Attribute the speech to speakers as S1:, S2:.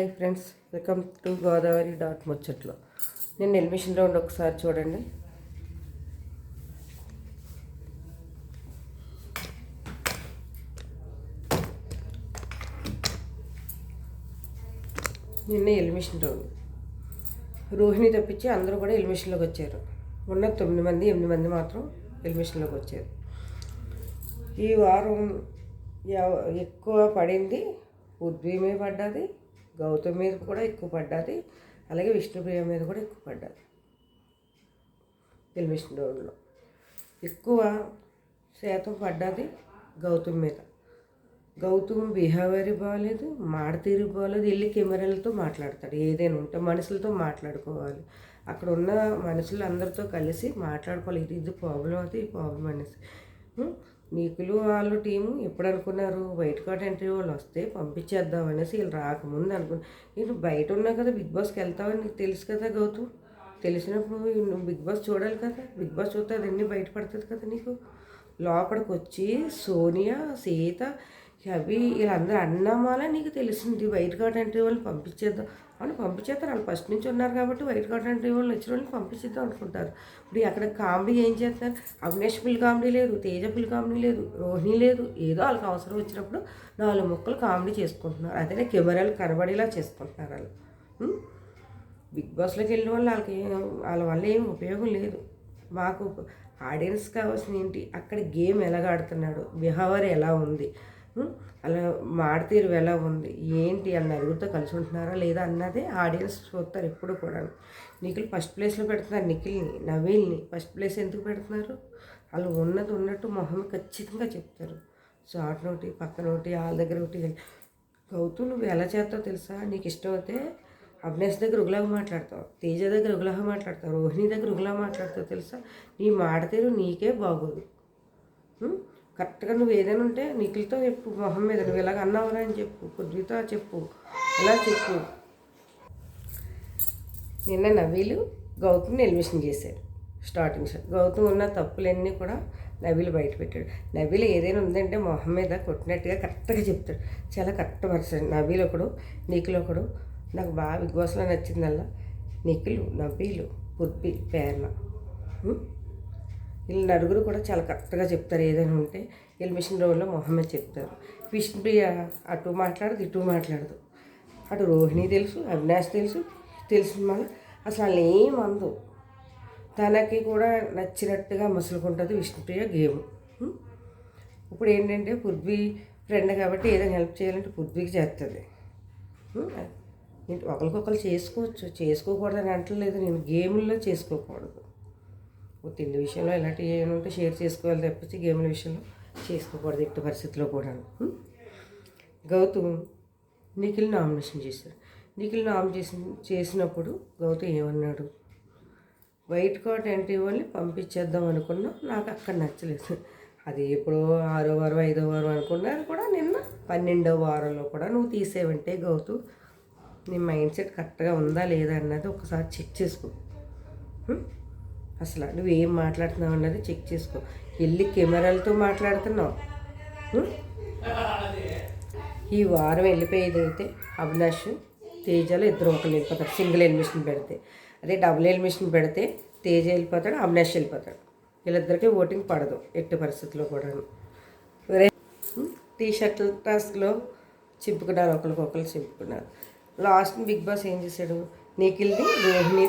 S1: Hi friends, welcome to Godavari dot ముచ్చట్లో. నేను elimination round ఒకసారి చూడండి. నిన్న ఎలిమినేషన్ రౌండ్ రోహిణి తప్పించి అందరూ కూడా ఎలిమినేషన్లోకి వచ్చారు. ఉన్న 9 మంది 8 మంది మాత్రం ఎలిమినేషన్లోకి వచ్చారు. ఈ వారం ఎక్కువ పడింది పృథ్వీ మీద పడ్డది, గౌతమ్ మీద కూడా ఎక్కువ పడ్డది, అలాగే విష్ణుప్రియ మీద కూడా ఎక్కువ పడ్డది. ఎలిమినేషన్ రౌండ్లో ఎక్కువ శాతం పడ్డది గౌతమ్ మీద. గౌతమ్ బిహేవియర్ బాగాలేదు, తీరు బాగాలేదు. వెళ్ళి కెమెరాలతో మాట్లాడతాడు. ఏదైనా ఉంటే మనుషులతో మాట్లాడుకోవాలి. అక్కడ ఉన్న మనుషులు అందరితో కలిసి మాట్లాడుకోవాలి. ఇది ప్రాబ్లం అది, ఈ ప్రాబ్లం అనేసి. నీకులు వాళ్ళు టీము ఎప్పుడు అనుకున్నారు, వైట్ కార్డ్ ఎంట్రీ వాళ్ళు వస్తే పంపించేద్దాం అనేసి. వీళ్ళు రాకముందు అనుకున్నా. నేను బయట ఉన్నా కదా, బిగ్ బాస్కి వెళ్తావని నీకు తెలుసు కదా గౌతమ్. తెలిసినప్పుడు నువ్వు బిగ్ బాస్ చూడాలి కదా. బిగ్ బాస్ చూస్తే అదన్నీ బయటపడుతుంది కదా నీకు. లోపలికి వచ్చి సోనియా, సీత, అవి వీళ్ళందరూ అన్నమాల నీకు తెలిసింది వైట్ కార్డ్ ఎంట్రీ వాళ్ళని పంపించేద్దాం అని. పంపించేస్తారు, వాళ్ళు ఫస్ట్ నుంచి ఉన్నారు కాబట్టి వైట్ కార్డ్ ఎంట్రీ వాళ్ళు వచ్చిన వాళ్ళని పంపించేద్దాం అనుకుంటారు. ఇప్పుడు అక్కడ కామెడీ ఏం చేస్తారు? అవినేష్ ఫుల్ కామెడీ లేదు, తేజ ఫుల్ కామెడీ లేదు, రోహిణి లేదు. ఏదో వాళ్ళకి అవసరం వచ్చినప్పుడు 4 ముక్కలు కామెడీ చేసుకుంటున్నారు. అదే కెమెరాలు కనబడేలా చేసుకుంటున్నారు వాళ్ళు. బిగ్ బాస్లోకి వెళ్ళిన వాళ్ళు వాళ్ళ వల్ల ఏం ఉపయోగం లేదు. మాకు ఆడియన్స్ కావాల్సిన ఏంటి, అక్కడ గేమ్ ఎలాగ ఆడుతున్నాడు, బిహేవియర్ ఎలా ఉంది, అలా మాడతీరు ఎలా ఉంది, ఏంటి అని నలుగురితో కలిసి ఉంటున్నారా లేదా అన్నదే ఆడియన్స్ చూస్తారు ఎప్పుడు కూడా. నిఖిల్ ఫస్ట్ ప్లేస్లో పెడుతున్నారు. నిఖిల్ని, నవీల్ని ఫస్ట్ ప్లేస్ ఎందుకు పెడుతున్నారు? వాళ్ళు ఉన్నది ఉన్నట్టు మొహం ఖచ్చితంగా చెప్తారు. షార్ట్ నోటి, పక్కన ఒకటి, వాళ్ళ దగ్గర ఒకటి. గౌతమ్ నువ్వు ఎలా చేస్తావు తెలుసా? నీకు ఇష్టం అయితే అవినేష్ దగ్గర ఒకలాగా మాట్లాడతావు, తేజ దగ్గర ఒకలాగా మాట్లాడతావు, రోహిణి దగ్గర ఒకలాగా మాట్లాడతావు తెలుసా? నీ మాడతీరు నీకే బాగోదు. కరెక్ట్గా నువ్వు ఏదైనా ఉంటే నిఖిల్తో చెప్పు, మొహం మీద నువ్వు ఇలాగ అన్నావరా అని చెప్పు, పృథ్వీతో చెప్పు, ఎలా చెప్పు. నిన్న నవీలు గౌతమ్ని ఎలిమినేషన్ చేశారు. స్టార్టింగ్ షాట్ గౌతమ్ ఉన్న తప్పులన్నీ కూడా నవీలు బయట పెట్టాడు. నవీలు ఏదైనా ఉందంటే మొహం మీద కొట్టినట్టుగా కరెక్ట్గా చెప్తాడు. చాలా కరెక్ట్ పర్సన్ నవీలు ఒకడు, నిఖిల్ ఒకడు. నాకు బాగా బిగ్ బాస్లో నచ్చిందల్లా నిఖిల్, నవీలు, పృథ్వీ, ప్రేరణ. వీళ్ళు నలుగురు కూడా చాలా కరెక్ట్గా చెప్తారు. ఏదైనా ఉంటే ఎలిమినేషన్ రౌండ్లో మొహమ్మద్ చెప్తారు. విష్ణుప్రియ అటు మాట్లాడదు, ఇటు మాట్లాడదు. అటు రోహిణి తెలుసు, అవినాష్ తెలుసు, తెలిసిన మళ్ళీ అసలు వాళ్ళు ఏమందు. తనకి కూడా నచ్చినట్టుగా మసులుకుంటుంది విష్ణుప్రియ గేమ్. ఇప్పుడు ఏంటంటే పృథ్వీ ఫ్రెండ్ కాబట్టి ఏదైనా హెల్ప్ చేయాలంటే పృథ్వీకి చేస్తుంది. ఒకరికొకరు చేసుకోవచ్చు, చేసుకోకూడదని అంటలేదు నేను. గేముల్లో చేసుకోకూడదు. తిండి విషయంలో ఇలాంటివి ఏమైనా ఉంటే షేర్ చేసుకోవాలి తప్పించి గేమ్ల విషయంలో చేసుకోకూడదు ఎట్టి పరిస్థితిలో కూడా. గౌతమ్ నిఖిల్ నామినేషన్ చేశారు. నిఖిల్ నామినేషన్ చేసినప్పుడు గౌతమ్ ఏమన్నాడు? వైట్ కార్డ్ ఎంట్రీ వాళ్ళని పంపించేద్దాం అనుకున్నా, నాకు అక్కడ నచ్చలేదు. అది ఎప్పుడో 6వ వారం 5వ వారం అనుకున్నారు కూడా. నిన్న 12వ వారంలో కూడా నువ్వు తీసేవంటే గౌతమ్, నీ మైండ్ సెట్ కరెక్ట్గా ఉందా లేదా అన్నది ఒకసారి చెక్ చేసుకో. అసలు నువ్వేం మాట్లాడుతున్నావు అన్నది చెక్ చేసుకో. వెళ్ళి కెమెరాలతో మాట్లాడుతున్నావు. ఈ వారం వెళ్ళిపోయేది అయితే అవినాష్, తేజలో ఇద్దరు ఒకరు వెళ్ళిపోతారు. సింగిల్ ఎలిమినేషన్ పెడితే. అదే డబుల్ ఎలిమినేషన్ పెడితే తేజ వెళ్ళిపోతాడు, అవినాష్ వెళ్ళిపోతాడు. వీళ్ళిద్దరికీ ఓటింగ్ పడదు ఎట్టి పరిస్థితుల్లో కూడా. టీ షర్ట్ టాస్క్లో చింపుకున్నారు, ఒకరికొకరు చింపుకున్నారు. లాస్ట్ బిగ్ బాస్ ఏం చేశాడు? నిఖిల్ని, రోహిణి